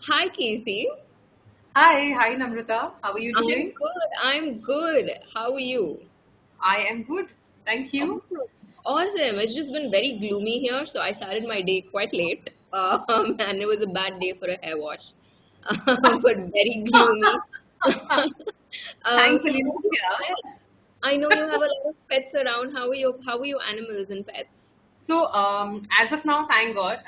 Hi, Casey. Hi Namrata. How are you I'm doing? good. I'm good. How are you? I am good. Thank you. Awesome. Awesome. It's just been very gloomy here, so I started my day quite late. And it was a bad day for a hair wash, but very gloomy. So Thankfully, how not are your here. pets? I know you have a lot of pets around. How are your animals and pets? So, as of now, thank God.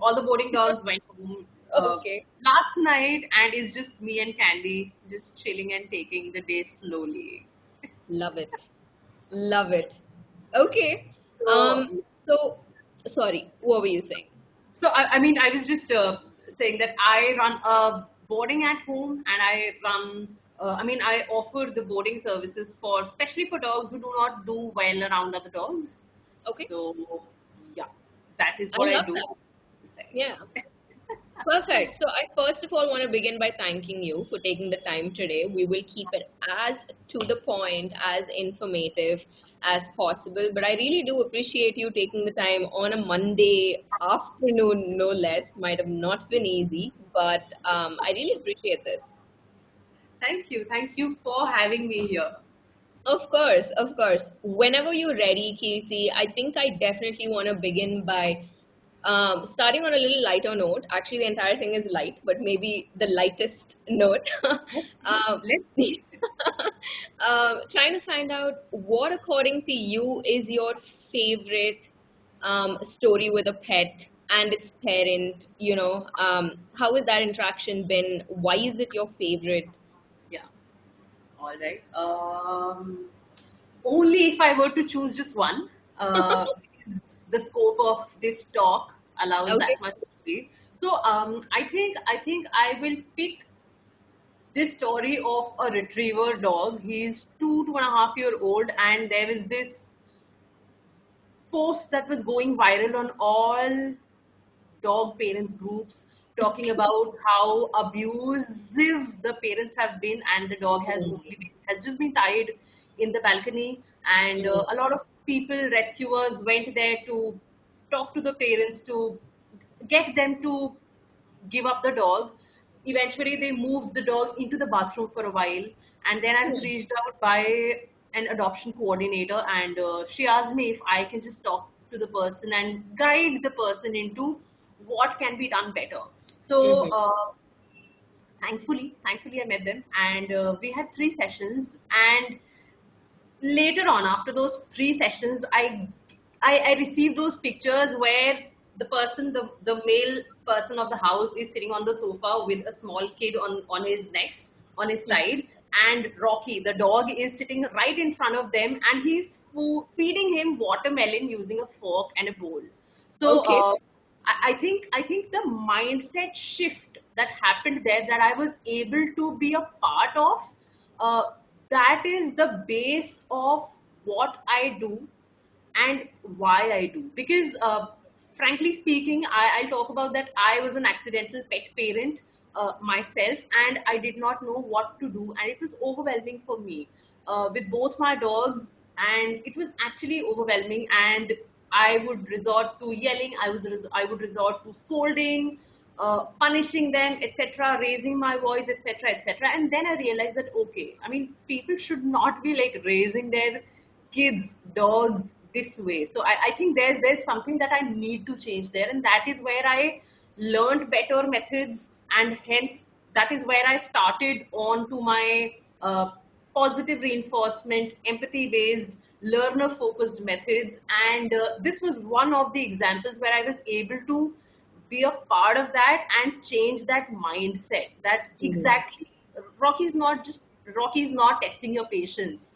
All the boarding dogs went home Okay. last night, and it's just me and Candy just chilling and taking the day slowly. Love it. Love it. Okay. So, So sorry, what were you saying? I was just saying that I run a boarding at home, and I run. I offer the boarding services for, especially for dogs who do not do well around other dogs. Okay. So, yeah, that is I what I love do. that. Yeah. Perfect. So I first of all want to begin by thanking you for taking the time today. We will keep it as to the point, as informative as possible. But I really do appreciate you taking the time on a Monday afternoon, no less. Might have not been easy, but I really appreciate this. Thank you for having me here. Of course, of course. Whenever you're ready, Casey, I think I definitely want to begin by starting on a little lighter note. Actually, the entire thing is light, but maybe the lightest note. Let's see. um, Let's see. trying to find out what, according to you, is your favorite story with a pet and its parent. How has that interaction been? Why is it your favorite? Yeah. All right. Only if I were to choose just one, because the scope of this talk allows Okay. that much only. So I think I will pick this story of a retriever dog. He's 2.5 year old, and there is this post that was going viral on all dog parents groups talking about how abusive the parents have been, and the dog has just been tied in the balcony, and Mm, a lot of people, rescuers, went there to talk to the parents to get them to give up the dog. Eventually, they moved the dog into the bathroom for a while, and then I was mm, reached out by an adoption coordinator, and she asked me if I can just talk to the person and guide the person into what can be done better. So, mhm. thankfully, I met them, and we had 3 sessions, and later on, after those 3 sessions, I received those pictures where the male person of the house is sitting on the sofa with a small kid on his next on his side, and Rocky the dog is sitting right in front of them, and he's feeding him watermelon using a fork and a bowl. So Okay. I think the mindset shift that happened there, that I was able to be a part of, uh, that is the base of what I do and why I do. Because, frankly speaking, I'll talk about that. I was an accidental pet parent myself, and I did not know what to do, and it was overwhelming for me with both my dogs, and it was actually overwhelming. And I would resort to yelling. I would resort to scolding, punishing them, etc., raising my voice, etc., etc. And then I realized that, okay, I mean, people should not be like raising their kids, dogs this way. So I think there's something that I need to change there, and that is where I learned better methods, and hence that is where I started on to my positive reinforcement, empathy based, learner focused methods. And this was one of the examples where I was able to be a part of that and change that mindset, that Mhm. exactly Rocky's not testing your patience.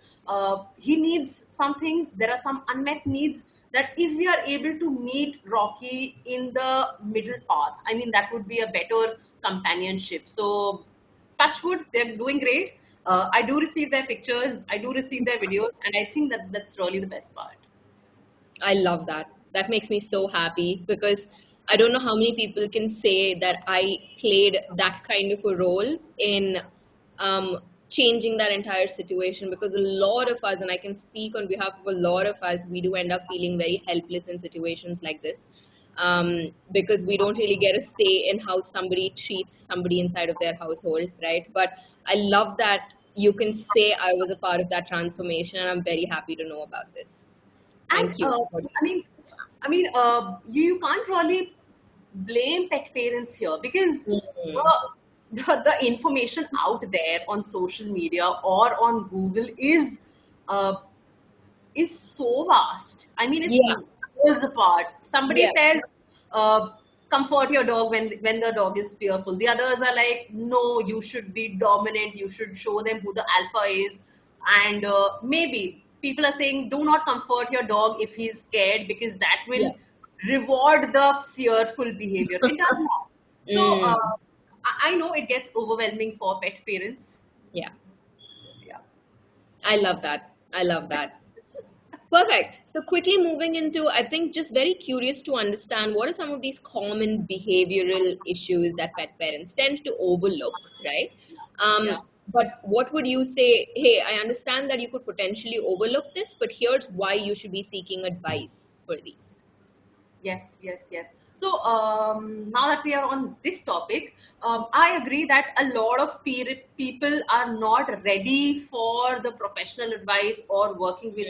He needs some things. There are some unmet needs that if we are able to meet Rocky in the middle path, I mean, that would be a better companionship. So, touchwood, they're doing great. I do receive their pictures, I do receive their videos, and I think that that's really the best part. I love that. That makes me so happy because I don't know how many people can say that I played that kind of a role in um, changing that entire situation, because a lot of us, and I can speak on behalf of a lot of us, we do end up feeling very helpless in situations like this. because we don't really get a say in how somebody treats somebody inside of their household, right? But I love that you can say I was a part of that transformation, and I'm very happy to know about this. And Thank you for I mean, you can't really blame pet parents here because Mm. the information out there on social media or on Google uh, is so vast. I mean, it's Yeah, miles apart. Somebody yeah, says, comfort your dog when the dog is fearful. The others are like, no, you should be dominant. You should show them who the alpha is. And maybe people are saying, do not comfort your dog if he's scared because that will yeah. reward the fearful behavior. It does not. So Mm. I know it gets overwhelming for pet parents. Yeah, So, yeah. I love that. I love that. Perfect. So quickly moving into, I think just very curious to understand what are some of these common behavioral issues that pet parents tend to overlook, right? Yeah. But what would you say, hey, I understand that you could potentially overlook this, but here's why you should be seeking advice for these. Yes, yes, yes. So now that we are on this topic, I agree that a lot of people are not ready for the professional advice or working with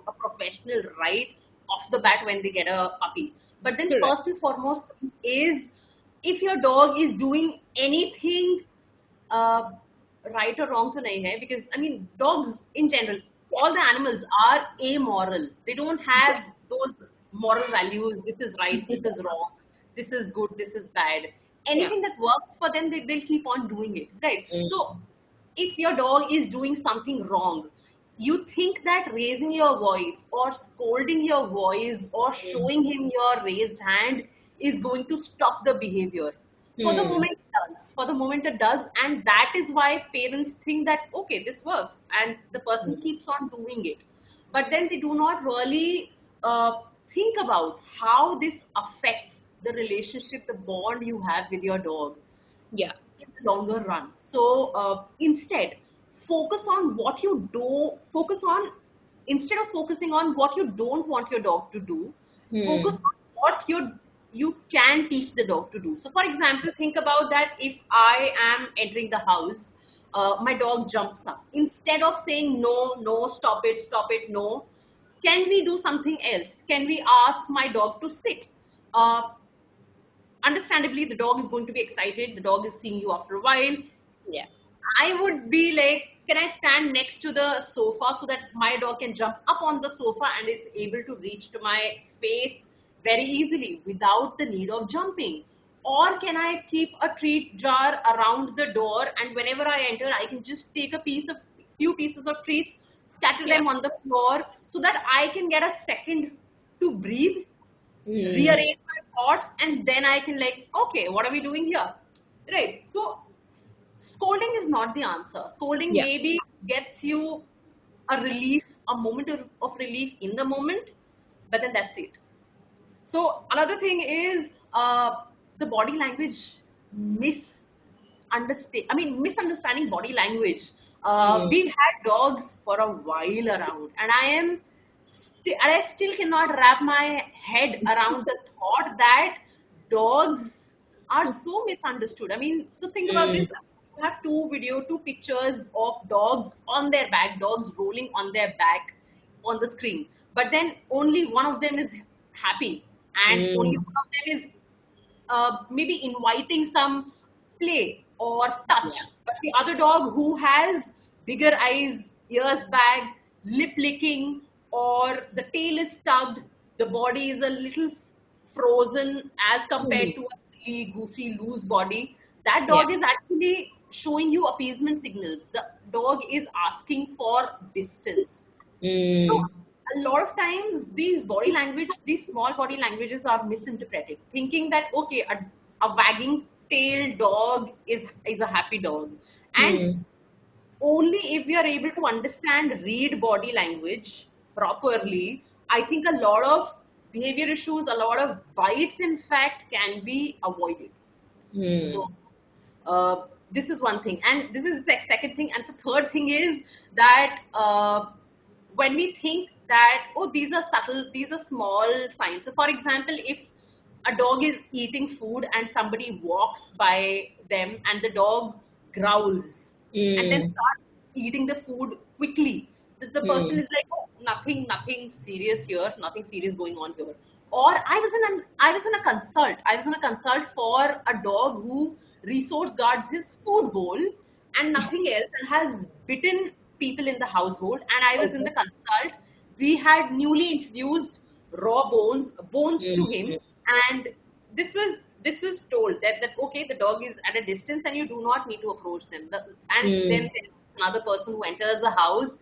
a professional right off the bat when they get a puppy. But then, Correct. first and foremost, is if your dog is doing anything uh, right or wrong to nahi hai, because I mean dogs in general, Yeah. all the animals are amoral. They don't Yeah. have those moral values. This is right, this is wrong, this is good, this is bad. Yeah. Anything that works for them, they'll keep on doing it, right? So Mm. if your dog is doing something wrong, you think that raising your voice or scolding your voice or Mm. showing him your raised hand is going to stop the behavior. For the Mm. moment it does. For the moment it does. And that is why parents think that, okay, this works. And the person Mm. keeps on doing it. But then they do not really think about how this affects the relationship, the bond you have with your dog Yeah. in the longer run. So instead, focus on what you do, focus on, instead of focusing on what you don't want your dog to do, focus Mm. on what you can teach the dog to do. So, for example, think about that if I am entering the house, my dog jumps up. Instead of saying no, no, stop it, no, can we do something else? Can we ask my dog to sit? Uh, Understandably, the dog is going to be excited. The dog is seeing you after a while. Yeah. I would be like, can I stand next to the sofa so that my dog can jump up on the sofa and is able to reach to my face very easily without the need of jumping? Or can I keep a treat jar around the door and whenever I enter, I can just take a few pieces of treats, scatter Yeah. them on the floor so that I can get a second to breathe, Mm. rearrange my thoughts, and then I can like, okay, what are we doing here? Right. So scolding is not the answer. Scolding Yeah. maybe gets you a relief, a moment of relief in the moment, but then that's it. So another thing is the body language misunderstanding body language. Mm. We've had dogs for a while around, and I still cannot wrap my head around the thought that dogs are so misunderstood. I mean, so think about this. Mm. You have two pictures of dogs on their back, dogs rolling on their back on the screen. But then only one of them is happy, and only Mm. one of them is maybe inviting some play or Yeah. touch. But the other dog who has bigger eyes, ears bagged, lip licking, or the tail is tugged, the body is a little frozen as compared Mhm. to a silly, goofy, loose body. That Yeah. dog is actually showing you appeasement signals. The dog is asking for distance. So Mm. a lot of times these small body languages are misinterpreted, thinking that okay, a wagging tail dog is a happy dog, and Mm. only if we are able to understand read body language properly, I think a lot of behavior issues, a lot of bites, in fact, can be avoided. So Mm. this is one thing, and this is the second thing, and the third thing is that when we think that, oh, these are subtle, these are small signs. So for example, if a dog is eating food and somebody walks by them and the dog growls and then Mm. starts eating the food quickly. The person Mm. is like, oh, nothing serious here, nothing serious going on here. Or I was in a consult for a dog who resource guards his food bowl and nothing else and has bitten people in the household. And I was in Okay. the consult. We had newly introduced raw bones to him, Mm. and this was told that okay, the dog is at a distance and you do not need to approach them. And then Mm. there's another person who enters the house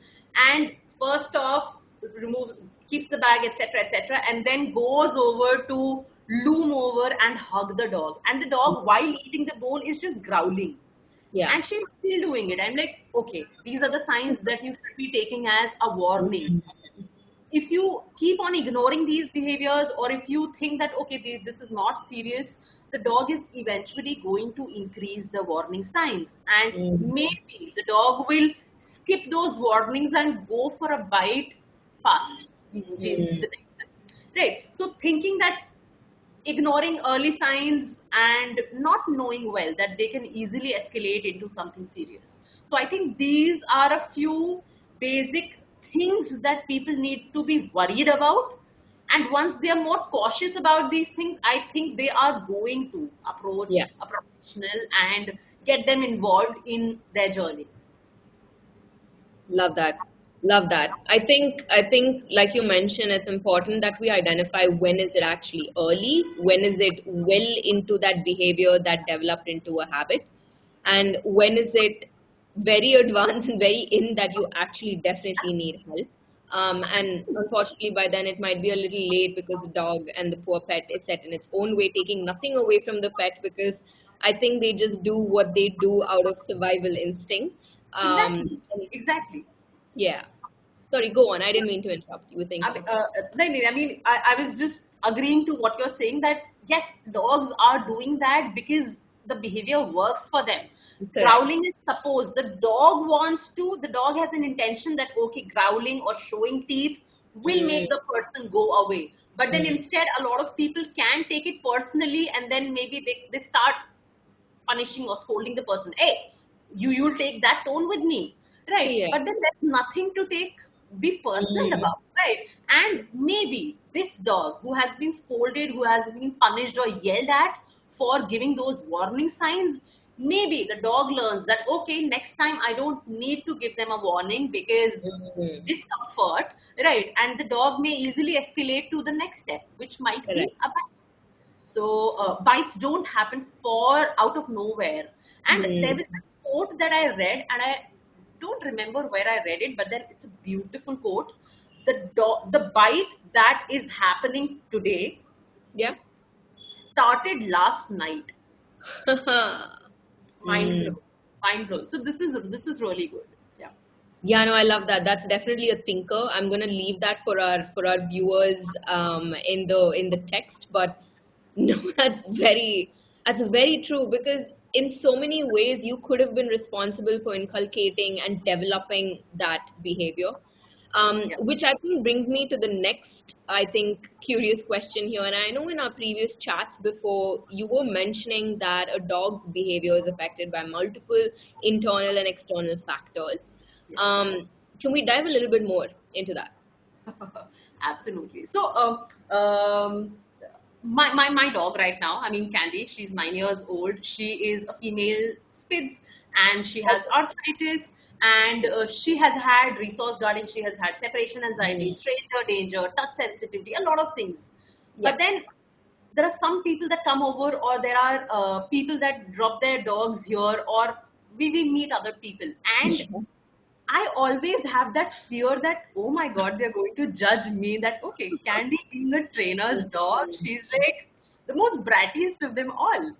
and first off removes keeps the bag, etc., and then goes over to loom over and hug the dog, and the dog while eating the bone is just growling Yeah. and she's still doing it. I'm like, okay, these are the signs that you should be taking as a warning. Mm. If you keep on ignoring these behaviors, or if you think that okay, this is not serious, the dog is eventually going to increase the warning signs, and Mm. maybe the dog will skip those warnings and go for a bite fast Mm. the next time, right? So thinking that ignoring early signs and not knowing well that they can easily escalate into something serious. So I think these are a few basic things that people need to be worried about. And once they are more cautious about these things, I think they are going to Yeah. approach a professional and get them involved in their journey. Love that. Love that. I think like you mentioned, it's important that we identify when is it actually early, when is it well into that behavior that developed into a habit, and Yes. when is it very advanced and very in that you actually definitely need help. And unfortunately, by then it might be a little late because the dog and the poor pet is set in its own way, taking nothing away from the pet because I think they just do what they do out of survival instincts. Exactly. And Exactly. yeah. Sorry, go on. I didn't mean to interrupt. You were saying something. I was just agreeing to what you're saying that yes, dogs are doing that because the behavior works for them. Correct. Growling is suppose the dog has an intention that okay, growling or showing teeth will Mm, make the person go away. But then mm, instead, a lot of people can take it personally and then maybe they start punishing or scolding the person. Hey, you'll take that tone with me, right? yeah. But then there's nothing to be personal Mm, about, right? And maybe this dog who has been scolded, who has been punished or yelled at for giving those warning signs, maybe the dog learns that okay, next time I don't need to give them a warning because mm, discomfort, right? And the dog may easily escalate to the next step, which might be correct. a so bites don't happen for out of nowhere. And there Mm, was a quote that I read, and I don't remember where I read it, but then it's a beautiful quote. The bite that is happening today yeah. started last night. Mind Mm. blown, mind blown. So this is really good. Yeah. Yeah, no, I love that. That's definitely a thinker. I'm gonna leave that for our viewers in the text. But no, that's very true because in so many ways you could have been responsible for inculcating and developing that behavior. Yeah. Which I think brings me to the next, I think, curious question here. And I know in our previous chats before, you were mentioning that a dog's behavior is affected by multiple internal and external factors. Yeah. Can we dive a little bit more into that? Absolutely. So, my dog right now, I mean, Candy, she's 9 years old. She is a female Spitz and she has arthritis and she has had resource guarding. She has had separation anxiety, Mm, stranger danger, touch sensitivity, a lot of things. yeah. But then there are some people that come over, or there are people that drop their dogs here, or we meet other people. And I always have that fear that, oh my God, they're going to judge me. That, okay, Candy being a trainer's dog, she's like the most brattiest of them all.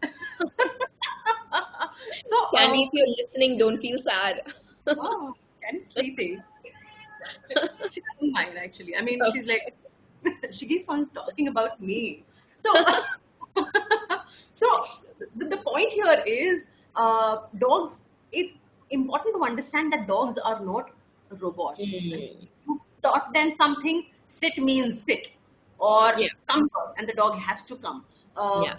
So, Candy, if you're listening, don't feel sad. oh, Candy's sleeping. She doesn't mind actually. I mean, she's like, she keeps on talking about me. So, so the point here is dogs. It's important to understand that dogs are not robots. Right? Mm, If you've taught them something, sit means sit, or yeah. come here, and the dog has to come. uh, Yeah.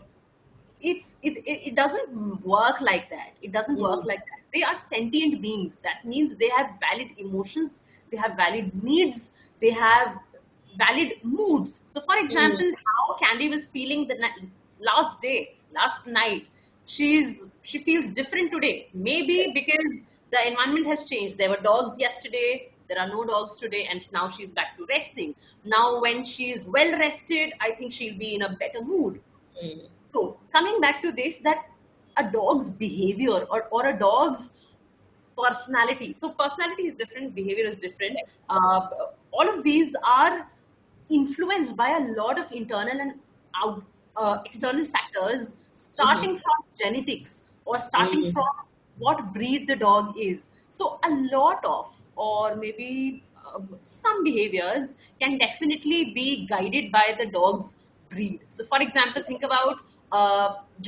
it doesn't work like that. It doesn't work Mm. like that. They are sentient beings. That means they have valid emotions, they have valid needs, they have valid moods. So for Mm. example, how Candy was feeling the last day, last night, she feels different today, maybe because the environment has changed. There were dogs yesterday, there are no dogs today, and now she's back to resting. Now when she's well rested, I think she'll be in a better mood. Mm. So coming back to this, that a dog's behavior, or a dog's personality. So personality is different, behavior is different. Uh, all of these are influenced by a lot of internal and external factors, Mhm. starting from genetics or starting from Mm. what breed the dog is. So a lot of, or maybe some behaviors can definitely be guided by the dog's breed. So for example, think about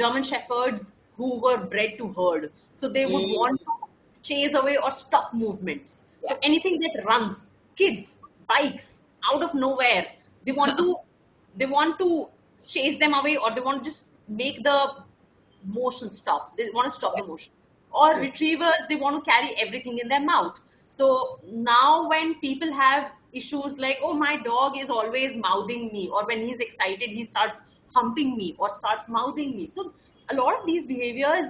German shepherds who were bred to herd. So they would want Mm. to chase away or stop movements. Yeah. So anything that runs, kids, bikes, out of nowhere, they want to they want to chase them away, or they want to just make the motion stop. They want to stop the motion. Or Mm. retrievers, they want to carry everything in their mouth. So now when people have issues like, oh, my dog is always mouthing me, or when he's excited, he starts humping me or starts mouthing me. So a lot of these behaviors,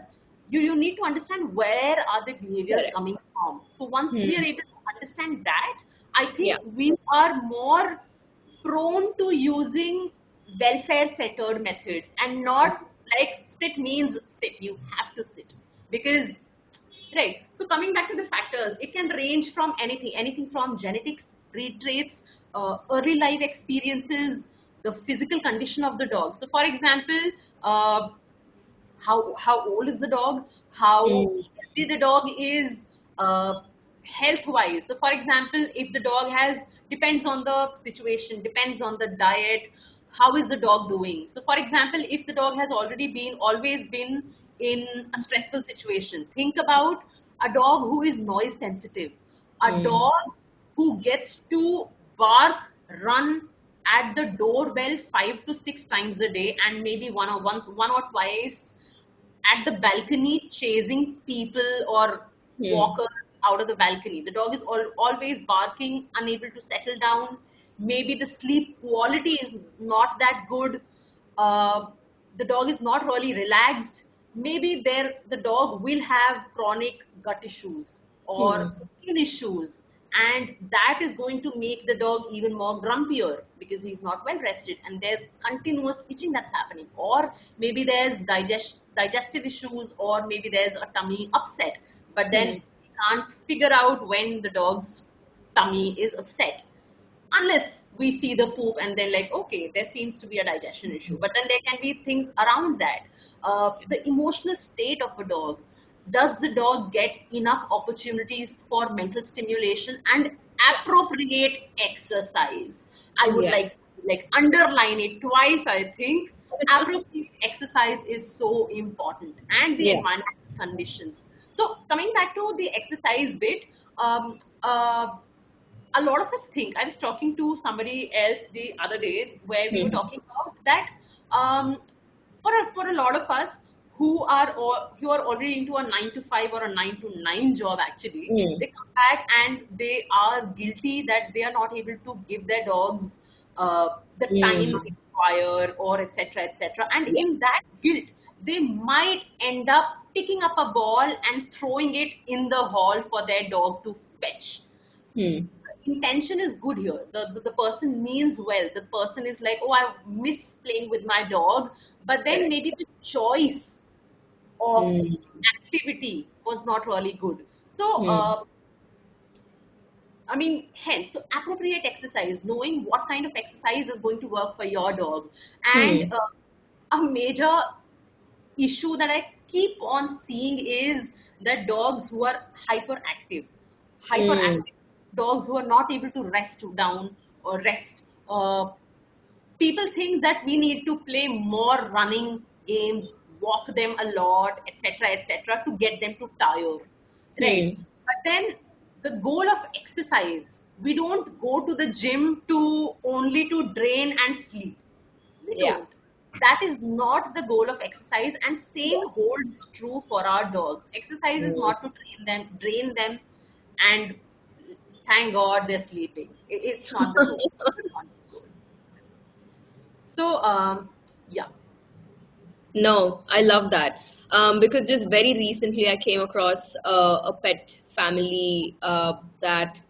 you need to understand where are the behaviors Correct. coming from. So once we are Mm. able to understand that, I Yeah. think we are more prone to using welfare centered methods, and not like sit means sit, you have to sit. Because right, so coming back to the factors, it can range from anything from genetics, breed traits, early life experiences, the physical condition of the dog. So for example, uh, how old is the dog, how Mm. healthy the dog is, health wise. So for example, if the dog has, depends on the situation, depends on the diet, how is the dog doing. So for example, if the dog has always been in a stressful situation, think about a dog who is noise sensitive, a Mm. dog who gets to bark, run at the doorbell 5 to 6 times a day, and maybe one or twice at the balcony chasing people or Mm. walkers out of the balcony. The dog is always barking, unable to settle down. Maybe the sleep quality is not that good. Uh, the dog is not really relaxed. Maybe the dog will have chronic gut issues or Mm. skin issues, and that is going to make the dog even more grumpier because he's not well rested, and there's continuous itching that's happening. Or maybe there's digestive issues, or maybe there's a tummy upset, but then Mm. we can't figure out when the dog's tummy is upset unless we see the poop, and then like, okay, there seems to be a digestion issue. But then there can be things around that. The emotional state of a dog, does the dog get enough opportunities for mental stimulation and Yeah. appropriate exercise? I would Yeah. like underline it twice, I think. Appropriate exercise is so important, and the Yeah. environmental conditions. So coming back to the exercise bit, um, uh, a lot of us think, I was talking to somebody else the other day where we were Mm. talking about that, um, for a lot of us who are already into a 9 to 5 or a 9 to 9 job, actually Mm. they come back and they are guilty that they are not able to give their dogs the time Mm. required, or etc etc, and Yeah. in that guilt they might end up picking up a ball and throwing it in the hall for their dog to fetch. Mm. Intention is good here. The person means well. The person is like, oh, I miss playing with my dog. But then Correct. maybe the choice of Mm. activity was not really good. So, Mm. I mean, hence, so appropriate exercise, knowing what kind of exercise is going to work for your dog. And Mm. a major issue that I keep on seeing is that dogs who are Mm. hyperactive dogs who are not able to rest down or rest. People think that we need to play more running games, walk them a lot, etc., to get them to tire, right? Mm. But then the goal of exercise, we don't go to the gym to only to drain and sleep. We Yeah. don't. that is not the goal of exercise, and same holds true for our dogs. Exercise is Mm. not to drain them, and thank God they're sleeping. It's not the goal. It's not the goal. So, yeah, No, I love that. Because just very recently I came across a pet family that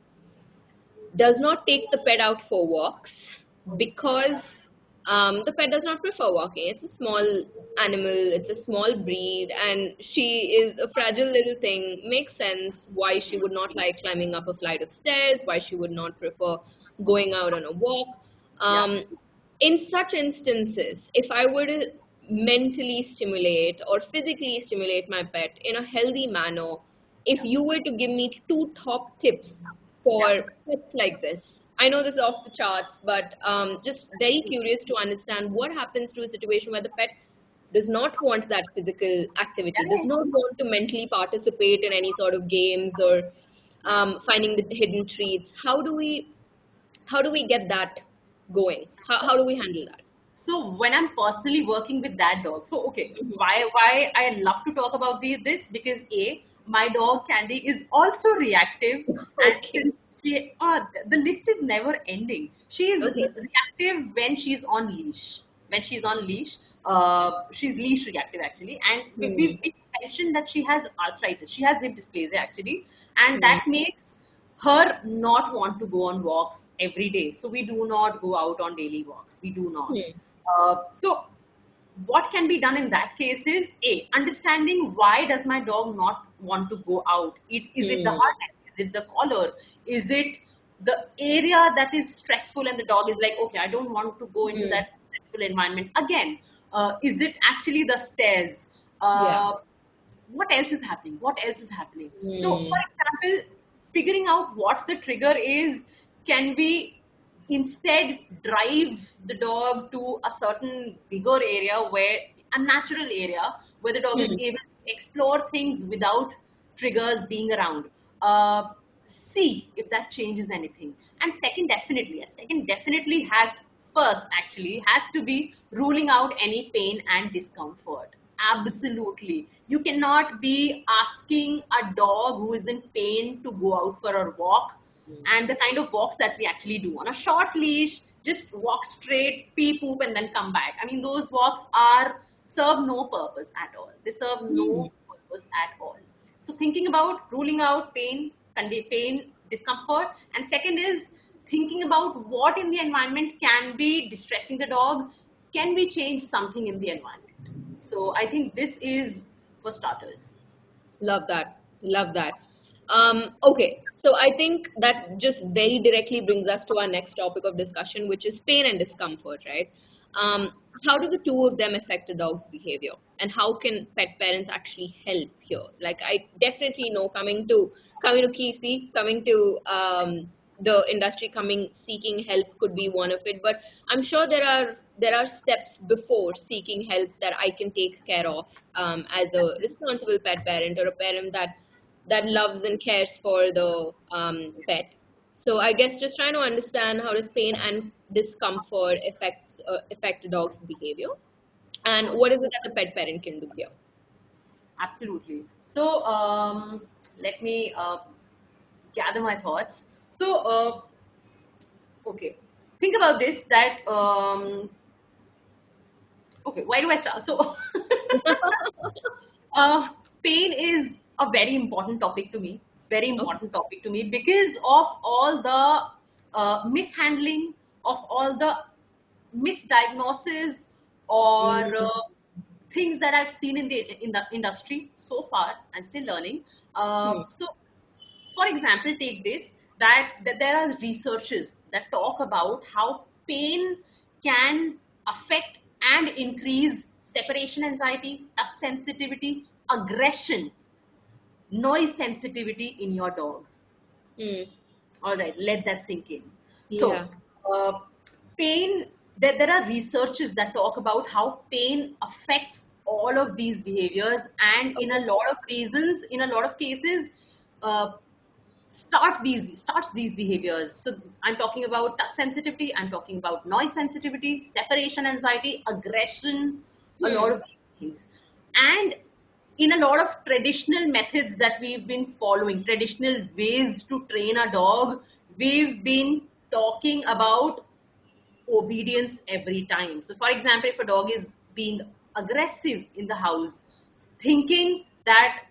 does not take the pet out for walks because the pet does not prefer walking. It's a small animal, it's a small breed, and she is a fragile little thing. Makes sense why she would not like climbing up a flight of stairs, why she would not prefer going out on a walk. yeah, Um, in such instances, if I were to mentally stimulate or physically stimulate my pet in a healthy manner, if yeah, you were to give me two top tips yeah. for pets like this, I know this is off the charts, but just very curious to understand what happens to a situation where the pet does not want that physical activity, does Yeah. not want to mentally participate in any sort of games or finding the hidden treats. How do we get that going? How do we handle that? So when I'm personally working with that dog, so okay, Mhm. why I love to talk about this, because a, my dog Candy is also reactive, and Okay. since the list is never ending. She is Okay. reactive when she's on leash. When she's on leash, she's leash reactive actually, and Hmm. we mentioned that she has arthritis. She has hip dysplasia actually, and Hmm. that makes her not want to go on walks every day. So we do not go out on daily walks. We do not. Hmm. So what can be done in that case is a, understanding why does my dog not want to go out. Is it the Hmm. harness, is it the collar, is it the area that is stressful, and the dog is like, okay, I don't want to go into Hmm. that stressful environment again. Is it actually the stairs? Yeah. What else is happening? What else is happening? So for Hmm. example, figuring out what the trigger is, can we instead drive the dog to a certain bigger area, where a natural area where the dog is Hmm. able to explore things without triggers being around. uh, See if that changes anything. And second definitely has, first actually has to be ruling out any pain and discomfort. Absolutely, you cannot be asking a dog who is in pain to go out for a walk, and the kind of walks that we actually do on a short leash, just walk straight, pee, poop, and then come back. I mean, those walks are serve no purpose at all. They serve Hmm. no purpose at all. So thinking about ruling out pain, discomfort, and second is thinking about what in the environment can be distressing the dog. Can we change something in the environment? So I think this is for starters. Love that. Love that. Okay, so I think that just very directly brings us to our next topic of discussion, which is pain and discomfort, right? Um, how do the two of them affect a dog's behavior, and how can pet parents actually help here? Like, I definitely know coming to Kirti, coming to the industry, coming seeking help could be one of it, but I'm sure there are steps before seeking help that I can take care of as a responsible pet parent or a parent that loves and cares for the pet. So I guess just trying to understand how does pain and discomfort affect a dog's behavior, and Sure. what is it that the pet parent can do here? Absolutely. So let me gather my thoughts. So okay, think about this. That okay, why do I start? So uh, pain is a very important topic to me. Very Okay. important topic to me because of all the mishandling, of all the misdiagnosis, or Mm, things that I've seen in the industry so far. I'm still learning. mm, So for example, take this, that there are researches that talk about how pain can affect and increase separation anxiety, touch sensitivity, aggression, noise sensitivity in your dog. mm. All right, let that sink in. So, Yeah. uh, pain, there are researches that talk about how pain affects all of these behaviors, and in a Okay. lot of reasons, in a lot of cases, uh, starts these behaviors. So I'm talking about touch sensitivity, I'm talking about noise sensitivity, separation anxiety, aggression, a lot Hmm. of these things. And in a lot of traditional methods that we've been following, traditional ways to train a dog, we've been talking about obedience every time. So, for example, if a dog is being aggressive in the house, thinking that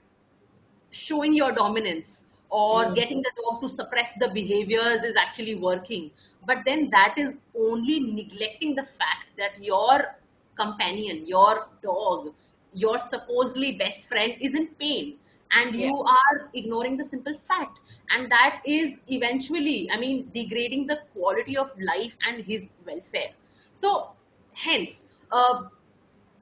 showing your dominance or Hmm. getting the dog to suppress the behaviors is actually working. But then that is only neglecting the fact that your companion, your dog, your supposedly best friend is in pain. And Yeah. you are ignoring the simple fact. And that is eventually, I mean, degrading the quality of life and his welfare. So, hence,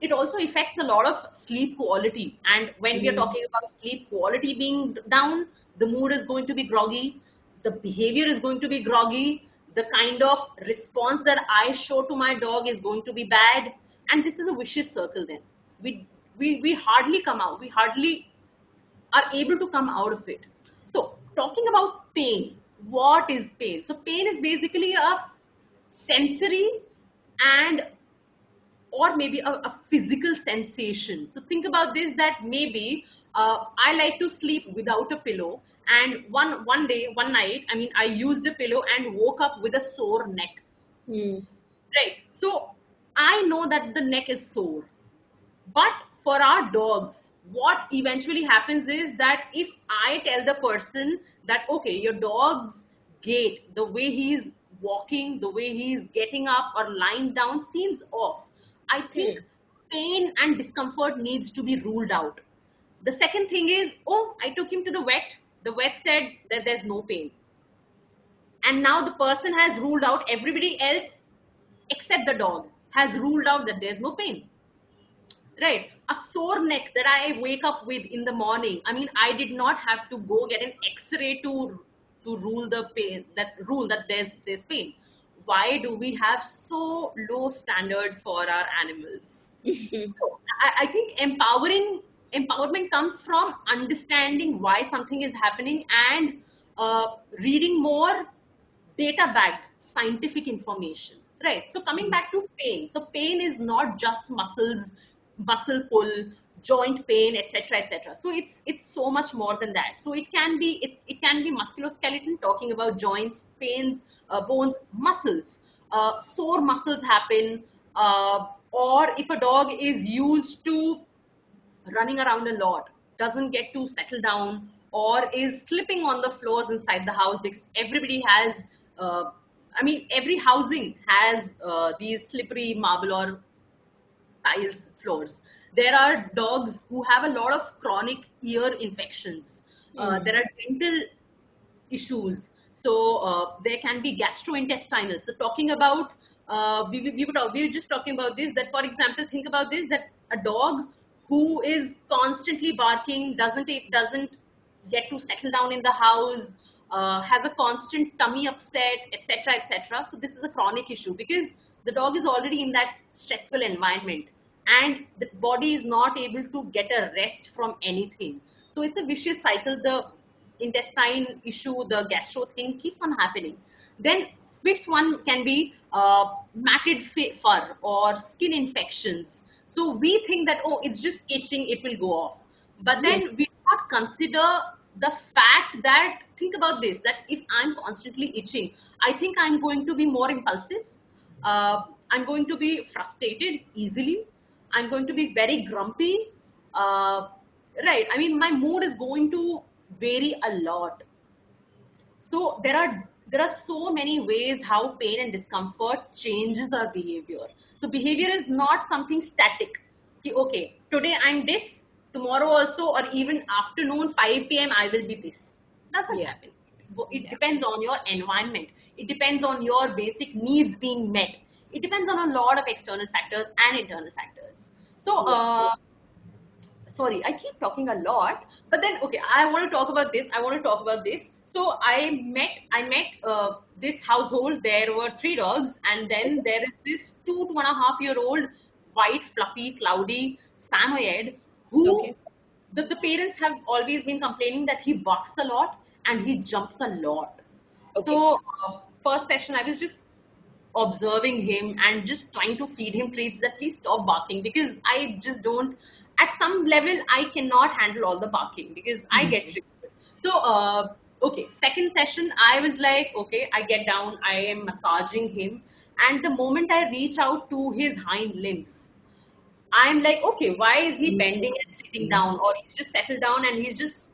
it also affects a lot of sleep quality. And when we are Hmm. talking about sleep quality being down, the mood is going to be groggy, the behavior is going to be groggy, the kind of response that I show to my dog is going to be bad. And this is a vicious circle then. We hardly come out, we hardly are able to come out of it. So, talking about pain, what is pain? So, pain is basically a sensory and or maybe a physical sensation. So think about this, that maybe I like to sleep without a pillow, and one day, one night, I mean, I used a pillow and woke up with a sore neck. Hmm. Right. So I know that the neck is sore. But for our dogs, what eventually happens is that if I tell the person that, okay, your dog's gait, the way he's walking, the way he's getting up or lying down seems off, I think Hmm. pain and discomfort needs to be ruled out. The second thing is, oh, I took him to the vet. The vet said that there's no pain. And now the person has ruled out, everybody else except the dog has ruled out that there's no pain. Right. A sore neck that I wake up with in the morning. I mean, I did not have to go get an X-ray to rule the pain, that rule that there's pain. Why do we have so low standards for our animals? So I think empowerment comes from understanding why something is happening and reading more data backed scientific information. Right. So coming back to pain, so pain is not just muscle pull, joint pain, etc., etc. So it's so much more than that. So it can be musculoskeletal, talking about joints, pains, bones, muscles. Sore muscles happen, or if a dog is used to running around a lot, doesn't get to settle down, or is slipping on the floors inside the house, because everybody has, I mean, every housing has these slippery marble or tiles floors. There are dogs who have a lot of chronic ear infections. There Hmm. are dental issues. So there can be gastrointestinal. So talking about, we were just talking about this, that for example, think about this, that a dog who is constantly barking, doesn't get to settle down in the house, has a constant tummy upset, etc., etc. So this is a chronic issue because the dog is already in that stressful environment and the body is not able to get a rest from anything. So it's a vicious cycle. The intestine issue, the gastro thing keeps on happening. Then fifth one can be matted fur or skin infections. So we think that, oh, it's just itching, it will go off. But Hmm. then we do not consider the fact that, think about this, that if I'm constantly itching, I think I'm going to be more impulsive. I'm going to be frustrated easily. I'm going to be very grumpy. Uh, right. I mean, my mood is going to vary a lot. So there are so many ways how pain and discomfort changes our behavior. So behavior is not something static. Okay, today I'm this, tomorrow also, or even afternoon 5 p.m. I will be this. Doesn't Yeah. happen. It Yeah. depends on your environment. It depends on your basic needs being met. It depends on a lot of external factors and internal factors. So Yeah. sorry, I keep talking a lot, but then okay, I want to talk about this. I want to talk about this. So I met this household. There were three dogs, and then there is this 2.5 year old white, fluffy, cloudy Samoyed who Okay. the parents have always been complaining that he barks a lot and he jumps a lot. Okay. So, first session, I was just observing him and just trying to feed him treats that please stop barking, because I just don't, at some level, I cannot handle all the barking because I get Mhm. triggered. So, okay, second session, I was like, okay, I get down, I am massaging him, and the moment I reach out to his hind limbs, I'm like, okay, why is he bending and sitting Interesting. down? Or he's just settled down and he's just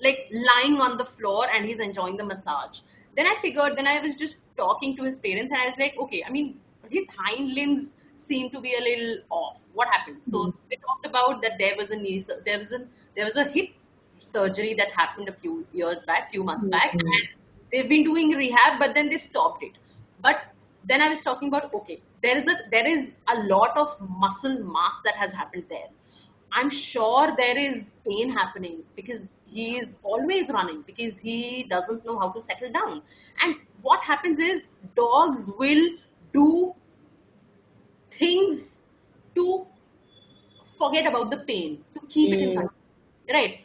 like lying on the floor and he's enjoying the massage. Then I figured, then I was just talking to his parents and I was like, okay, I mean, his hind limbs seem to be a little off. What happened? Mhm. So they talked about that there was a knee, there was a hip surgery that happened a few years back, few months back, Mhm. and they've been doing rehab, but then they stopped it. But then I was talking about, okay, there is a lot of muscle mass that has happened there. I'm sure there is pain happening because he is always running because he doesn't know how to settle down. And what happens is dogs will do things to forget about the pain, to keep it in Mm. control. Right?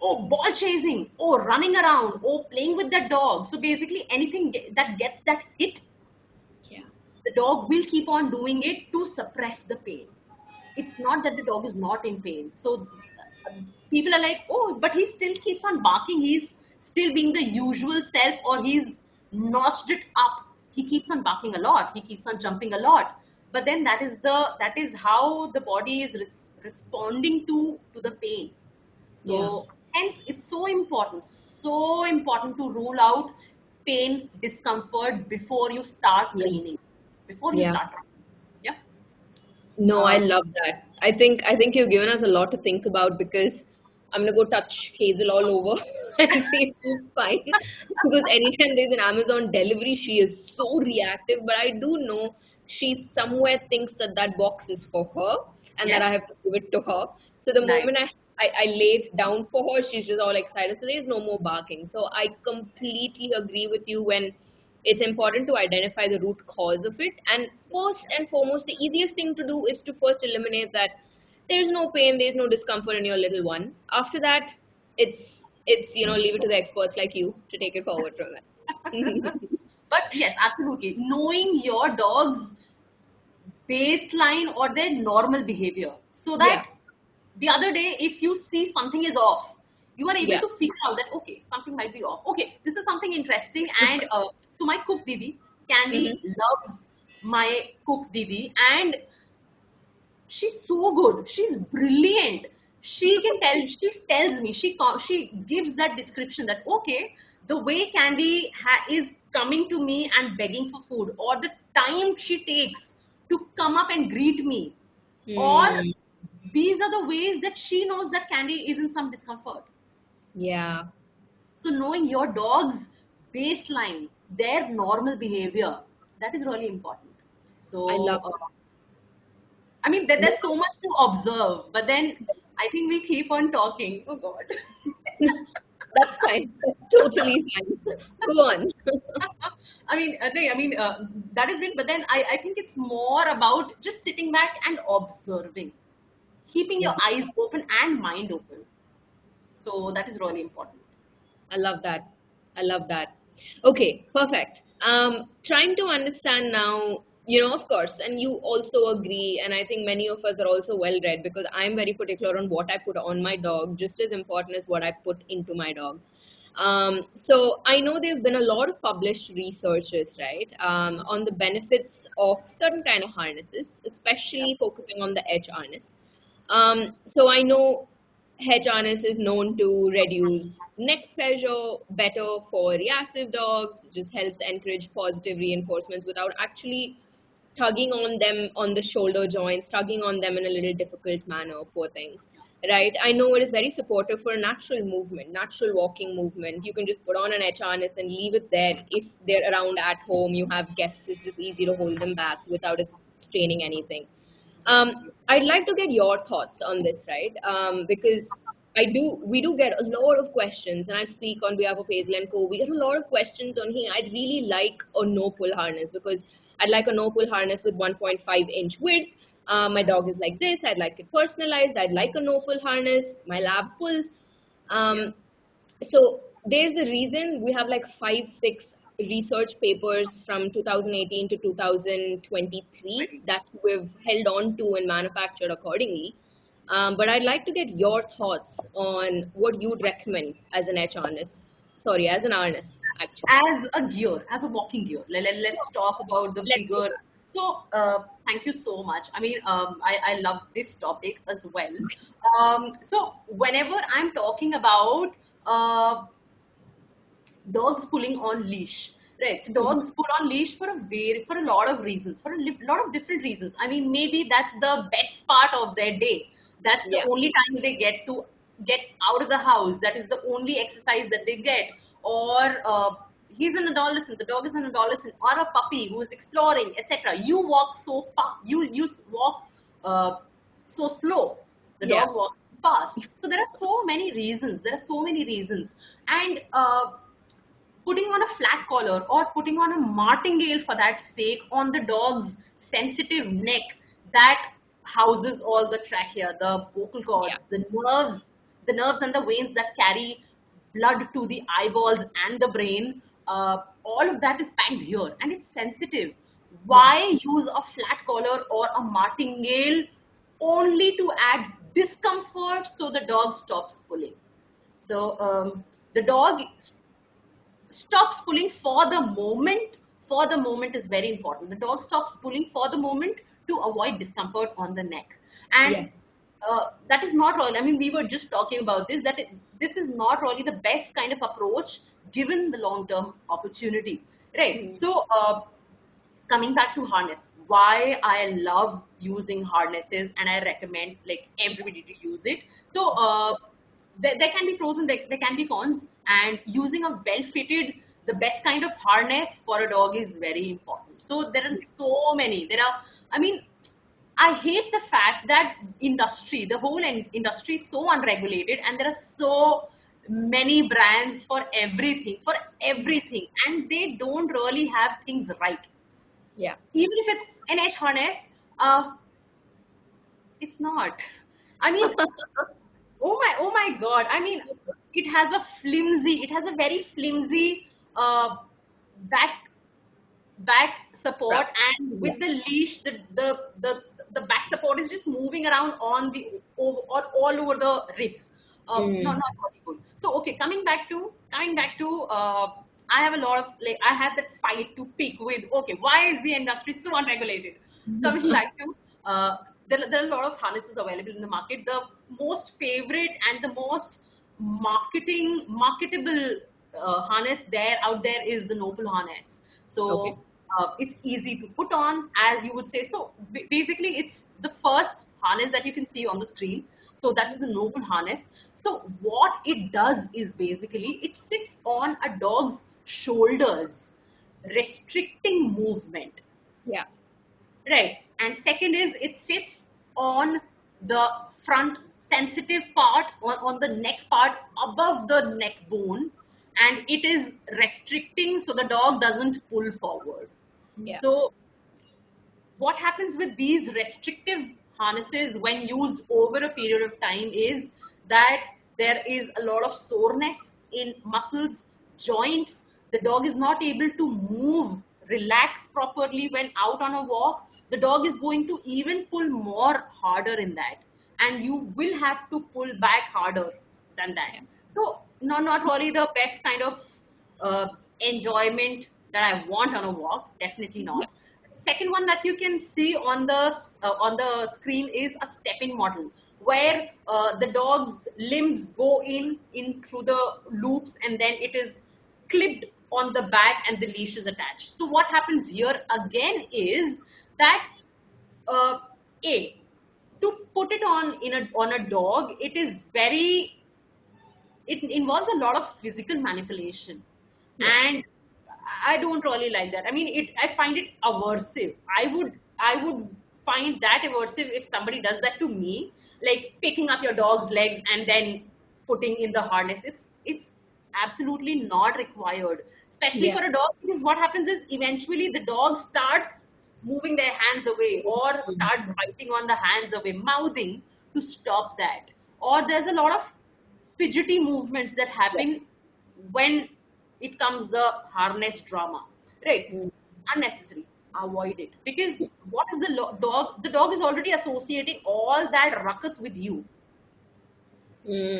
Oh, ball chasing, oh, running around, oh, playing with that dog. So basically, anything that gets that hit, Yeah. the dog will keep on doing it to suppress the pain. It's not that the dog is not in pain. So people are like, oh, but he still keeps on barking. He's still being the usual self, or he's notched it up. He keeps on barking a lot. He keeps on jumping a lot. But then that is how the body is responding to the pain. Yeah. So hence it's so important to rule out pain, discomfort before you start Yeah. training. Before you Yeah. start training. Yeah. No, I Uh, love that. I think you've given us a lot to think about because I'm gonna go touch Hazel all over and see if she's fine. Because anytime there's an Amazon delivery, she is so reactive. But I do know she somewhere thinks that that box is for her and that I yes. have to give it to her. So the Nice. moment I lay it down for her, she's just all excited. So there's no more barking. So I completely agree with you when it's important to identify the root cause of it. And first and foremost, the easiest thing to do is to first eliminate that there's no pain, there's no discomfort in your little one. After that, it's leave it to the experts like you to take it forward from there. But yes, absolutely. Knowing your dog's baseline or their normal behavior, so Yeah, that the other day, if you see something is off, you are able yeah. to figure out that, okay, something might be off. Okay, this is something interesting. And so my cook Didi, Hmm. Candy, loves my cook Didi, and she's so good. She's brilliant. She tells me, she gives that description that, okay, the way Candy is coming to me and begging for food, or the time she takes to come up and greet me, or Hmm. these are the ways that she knows that Candy is in some discomfort. Yeah, So knowing your dog's baseline, their normal behavior, that is really important. I love So I mean, no. there's so much to observe, but then I think we keep on talking. Oh God. That's fine. That's totally fine. Go on. That is it. But then I think it's more about just sitting back and observing, keeping your Yeah. eyes open and mind open. So that is really important. I love that. I love that. Okay, perfect. Trying to understand now, of course, and you also agree, and I think many of us are also well read because I'm very particular on what I put on my dog, just as important as what I put into my dog. So I know there have been a lot of published researches, right, on the benefits of certain kind of harnesses, Yeah. especially focusing on the edge harness. So I know hedge harness is known to reduce neck pressure, better for reactive dogs, just helps encourage positive reinforcements without actually tugging on them on the shoulder joints, tugging on them in a little difficult manner, poor things. Right? I know it is very supportive for natural movement, natural walking movement. You can just put on an edge harness and leave it there. If they're around at home, you have guests, it's just easy to hold them back without it straining anything. Yes. I'd like to get your thoughts on this, right? Because we do get a lot of questions, and I speak on behalf of Hazel and Co. We get a lot of questions on, hey, I'd really like a no pull harness because I'd like a no pull harness with 1.5-inch width. My dog is like this. I'd like it personalized. I'd like a no pull harness. My lab pulls. Yeah. Um, so there's a reason we have like 5, 6 research papers from 2018 to 2023 Right. that we've held on to and manufactured accordingly. But I'd like to get your thoughts on what you'd recommend as an harness. Sorry, as an harness, actually. As a gear, as a walking gear. Let's talk about the Let's do bigger. that. So, thank you so much. I mean, I love this topic as well. So, whenever I'm talking about uh, dogs pulling on leash, right? So Mhm. dogs pull on leash for a lot of reasons, for a lot of different reasons. I mean, maybe that's the best part of their day. That's the Yeah, only time they get to get out of the house. That is the only exercise that they get. Or he's an adolescent, the dog is an adolescent, or a puppy who is exploring, etc. You walk so far, you walk uh, so slow. The yeah, dog walks fast. So there are so many reasons. There are so many reasons, and putting on a flat collar or putting on a martingale for that sake on the dog's sensitive neck that houses all the trachea, the vocal yeah, cords, the nerves and the veins that carry blood to the eyeballs and the brain. All of that is packed here and it's sensitive. yeah, Why use a flat collar or a martingale only to add discomfort so the dog stops pulling? So the dog stops pulling for the moment is very important. The dog stops pulling for the moment to avoid discomfort on the neck. yeah. And that is not really, I mean, we were just talking about this, this is not really the best kind of approach given the long term opportunity. Right. Mhm. So, coming back to harness, why I love using harnesses and I recommend like everybody to use it. So, there can be pros and there can be cons, and using a well fitted, the best kind of harness for a dog is very important. So there are so many. I mean, I hate the fact that the whole industry is so unregulated, and there are so many brands for everything, and they don't really have things right. Yeah. Even if it's an edge harness, uh, it's not. I mean, oh my God. I mean, it has a very flimsy uh, back support, Right. and Yeah. with the leash, the back support is just moving around on the over, or all over the ribs. Mm. Not really good. So okay, coming back to I have a lot of like I have that fight to pick with. Okay, why is the industry so unregulated? Coming back to there are a lot of harnesses available in the market. The most favorite and the most marketable harness there out there is the Noble harness. Okay. So it's easy to put on, as you would say. So basically, it's the first harness that you can see on the screen. So that's the Noble harness. So what it does is basically it sits on a dog's shoulders, restricting movement. Yeah. Right. And second is it sits on the front sensitive part, on the neck part above the neck bone, and it is restricting so the dog doesn't pull forward. Yeah. So what happens with these restrictive harnesses when used over a period of time is that there is a lot of soreness in muscles, joints. The dog is not able to move, relax properly when out on a walk. The dog is going to even pull more harder in that, and you will have to pull back harder than that. Yeah. So, not really the best kind of uh, enjoyment that I want on a walk. Definitely not. Second one that you can see on the screen is a step-in model where the dog's limbs go in through the loops, and then it is clipped on the back and the leash is attached. So what happens here again is that uh, a to put it on a dog, it involves a lot of physical manipulation, Yeah. and I don't really like that. I mean, I find it aversive. I would find that aversive if somebody does that to me, like picking up your dog's legs and then putting in the harness. It's absolutely not required, especially Yeah. for a dog, because what happens is eventually the dog starts moving their hands away or starts biting on the hands away, mouthing to stop that. Or there's a lot of fidgety movements that Yeah. happen when it comes the harness drama, right? Mm. Unnecessary. Avoid it, because what is the dog? The dog is already associating all that ruckus with you,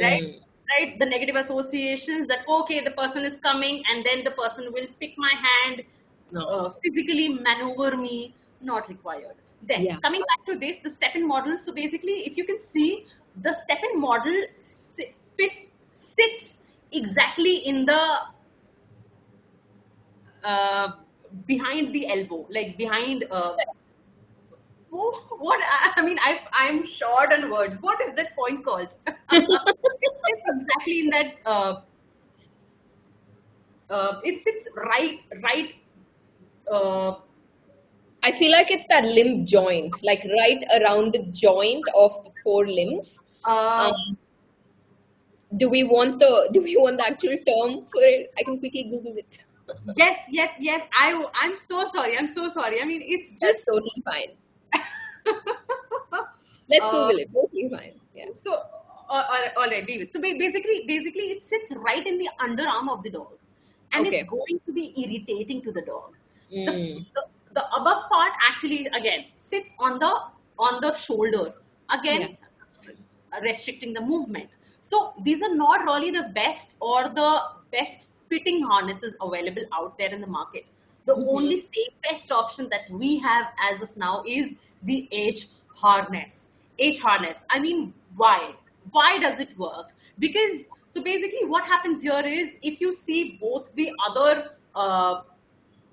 right? Mm. Right, the negative associations that okay, the person is coming and then the person will pick my hand, No. physically maneuver me. Not required. Then Yeah. coming back to this, the step in model. So basically, if you can see, the step in model sits exactly in the uh, behind the elbow, like behind what I mean, I'm short on words. What is that point called? It's exactly in that it sits right uh, I feel like it's that limb joint, like right around the joint of the four limbs. uh, Um, do we want the actual term for it? I can quickly Google it. yes, I'm so sorry, I mean, it's That's just totally fine. Let's uh, Google it. Totally fine. Yeah. so all right, leave it. So basically it sits right in the underarm of the dog, and it's Okay. going to be irritating to the dog. the f- Mm. the, the above part actually again sits on the shoulder, Yeah. again restricting the movement. So these are not really the best or the best fitting harnesses available out there in the market. The Mm-hmm. only safest option that we have as of now is the H harness. H harness. I mean, why? Why does it work? Because so basically, what happens here is if you see both the other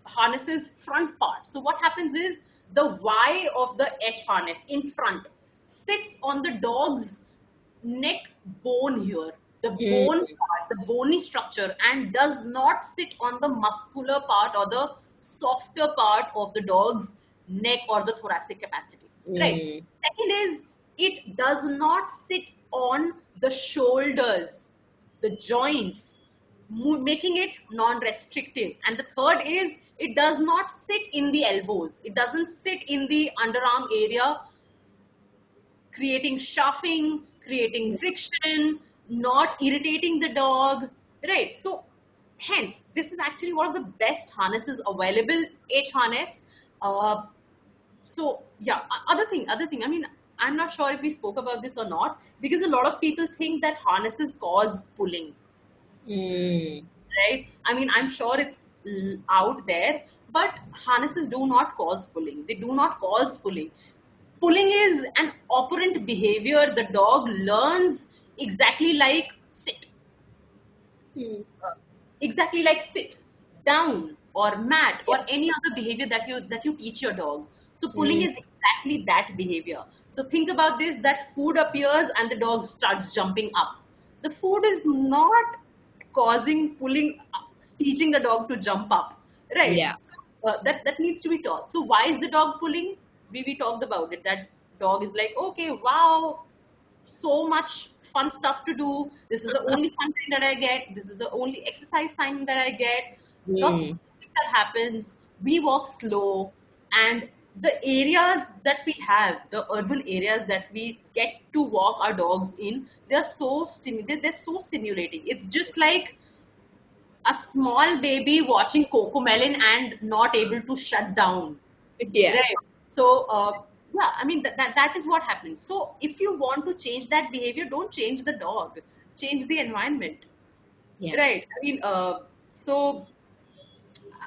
harnesses front part. So what happens is the Y of the H harness in front sits on the dog's neck bone here, the bone Mm. part, the bony structure, and does not sit on the muscular part or the softer part of the dog's neck or the thoracic capacity. Right. Mm. Second is it does not sit on the shoulders, the joints, making it non-restrictive. And the third is it does not sit in the elbows. It doesn't sit in the underarm area, creating shuffling, creating friction, not irritating the dog, right? So, hence, this is actually one of the best harnesses available, H harness. Uh, so, yeah, other thing. I mean, I'm not sure if we spoke about this or not because a lot of people think that harnesses cause pulling, Mm. right? I mean, I'm sure it's out there, but harnesses do not cause pulling. They do not cause pulling. Pulling is an operant behavior. The dog learns exactly like sit, Mm. uh, exactly like sit down or mat or Yeah. any other behavior that you teach your dog. So pulling Mm. is exactly that behavior. So think about this: that food appears and the dog starts jumping up. The food is not causing pulling, teaching the dog to jump up, right? Yeah. So, that needs to be taught. So why is the dog pulling? We talked about it. That dog is like, okay, wow, so much fun stuff to do. This is the only fun thing that I get. This is the only exercise time that I get. Lots of Mm. stuff that happens. We walk slow, and the areas that we have, the urban areas that we get to walk our dogs in, they're so stimulating. It's just like a small baby watching Cocomelon and not able to shut down. Yeah. Right. So, yeah, I mean, that is what happens. So, if you want to change that behavior, don't change the dog, change the environment. Yeah. Right. I mean, so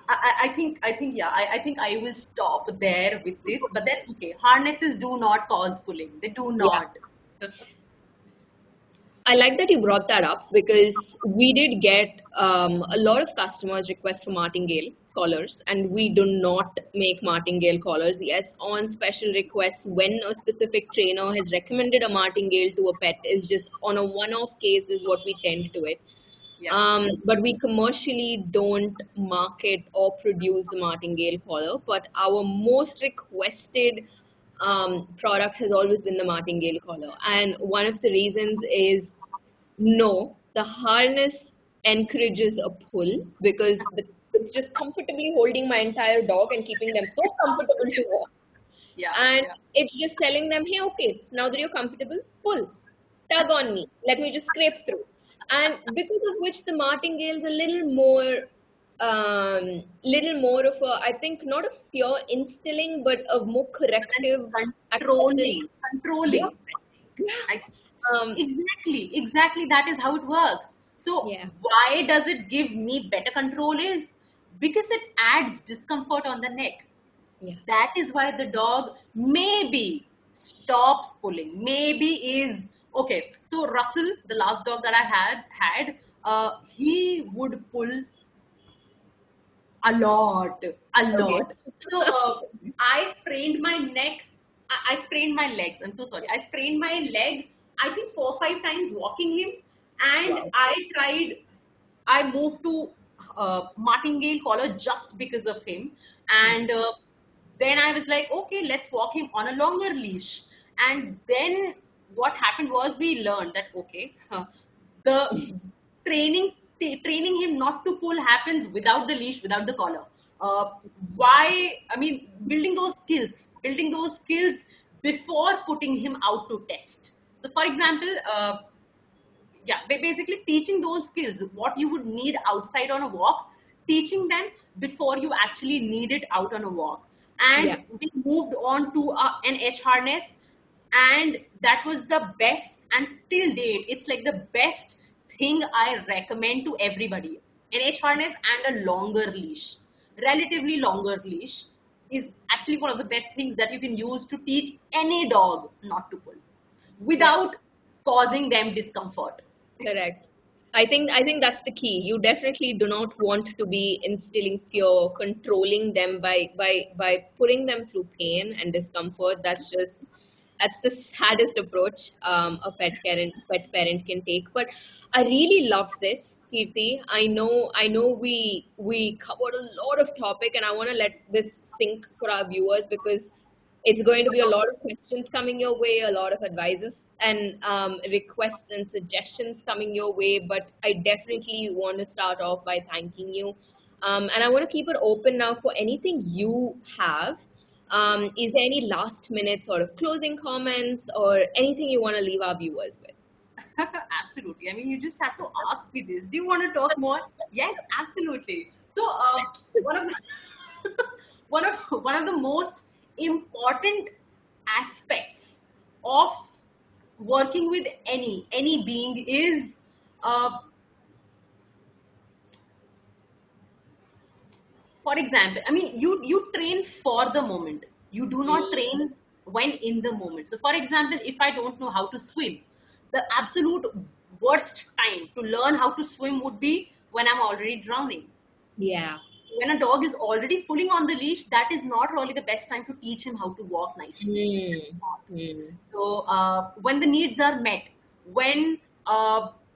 I think, yeah, I think I will stop there with this. But then, okay, harnesses do not cause pulling. They do Yeah. not. I like that you brought that up because we did get a lot of customers request for martingale collars, and we do not make martingale collars. Yes, on special requests, when a specific trainer has recommended a martingale to a pet, is just on a one-off case is what we tend to it. Yeah. But we commercially don't market or produce the martingale collar. But our most requested product has always been the martingale collar. And one of the reasons is no, the harness encourages a pull because it's just comfortably holding my entire dog and keeping them so comfortable to walk. Yeah. And Yeah. it's just telling them, hey, okay, now that you're comfortable, pull, tug on me, let me just scrape through. And because of which the martingale's a little more of a, I think, not a fear instilling, but a more corrective acceptance. Controlling, Yeah, controlling. yeah. I, Um, exactly. That is how it works. So yeah, why does it give me better control? Is because it adds discomfort on the neck. yeah, That is why the dog maybe stops pulling. Maybe is okay. So Russell, the last dog that I had, he would pull a okay. lot. So I sprained my neck. I sprained my legs. I'm so sorry. I sprained my leg. I think 4 or 5 times walking him, and Wow. I tried. I moved to martingale collar just because of him, Yeah, and then I was like, okay, let's walk him on a longer leash. And then what happened was we learned that okay, the training training him not to pull happens without the leash, without the collar. uh, why, I mean, building those skills before putting him out to test. So for example, yeah, basically teaching those skills what you would need outside on a walk, teaching them before you actually need it out on a walk. And yeah, we moved on to an h harness, and that was the best, and till date it's like the best thing I recommend to everybody. An h harness and a longer leash, relatively longer leash, is actually one of the best things that you can use to teach any dog not to pull yeah. without causing them discomfort. Correct. I think that's the key. You definitely do not want to be instilling fear, controlling them by putting them through pain and discomfort. That's the saddest approach a pet parent can take. But I really love this, Kirti. I know we covered a lot of topic, and I want to let this sink for our viewers because it's going to be a lot of questions coming your way, a lot of advices and requests and suggestions coming your way. But I definitely want to start off by thanking you. And I want to keep it open now for anything you have. Is there any last minute sort of closing comments or anything you want to leave our viewers with? Absolutely. I mean, you just have to ask me this. Do you want to talk more? Yes, absolutely. So, one of the one of the most important aspects of working with any being is, uh, for example, I mean, you train for the moment. You do not Mm, train when in the moment. So for example, if I don't know how to swim, the absolute worst time to learn how to swim would be when I'm already drowning. yeah. When a dog is already pulling on the leash, that is not really the best time to teach him how to walk nicely. Mm, mm, So when the needs are met, when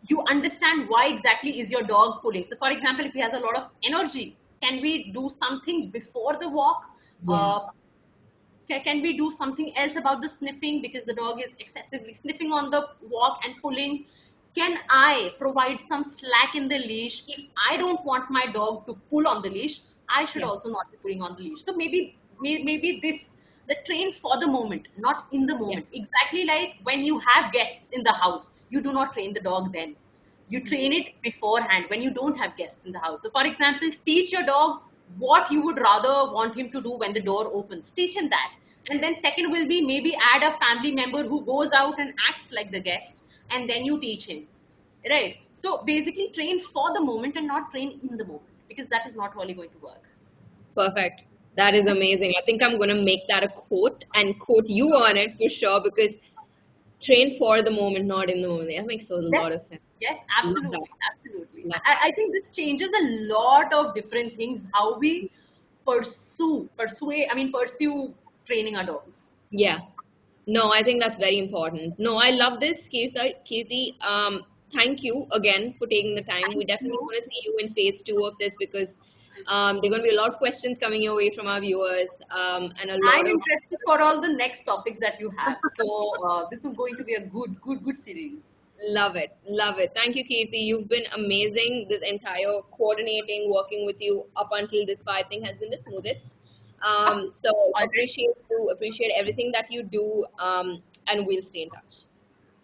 you understand why exactly is your dog pulling. So for example, if he has a lot of energy, can we do something before the walk? yeah. Uh, can we do something else about the sniffing because the dog is excessively sniffing on the walk and pulling? Can I provide some slack in the leash? If I don't want my dog to pull on the leash, I should Yeah. also not be pulling on the leash. So maybe this, the train for the moment, not in the Yeah. moment. Exactly like when you have guests in the house, you do not train the dog then. You train it beforehand when you don't have guests in the house. So for example, teach your dog what you would rather want him to do when the door opens. Teach him that. And then second will be maybe add a family member who goes out and acts like the guest, and then you teach him. Right. So basically train for the moment and not train in the moment, because that is not really going to work. Perfect. That is amazing. I think I'm going to make that a quote and quote you on it for sure because train for the moment, not in the moment. That makes a lot of Yes, sense. yes, Love that. absolutely, absolutely. Love I think this changes a lot of different things, how we pursue training our dogs. Yeah. No, I think that's very important. No, I love this, Kirti. Thank you again for taking the time. We Thank definitely you. want to see you in phase two of this because there are going to be a lot of questions coming your way from our viewers and a I'm lot of interested for all the next topics that you have. So this is going to be a good series. love it. Love it. Thank you, Kirti. You've been amazing. This entire coordinating, working with you up until this far, I think has been the smoothest. So All right. appreciate you, appreciate everything that you do, and we'll stay in touch.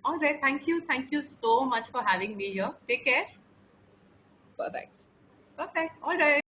All right. Thank you. Thank you so much for having me here. Take care. Perfect. Perfect. All right.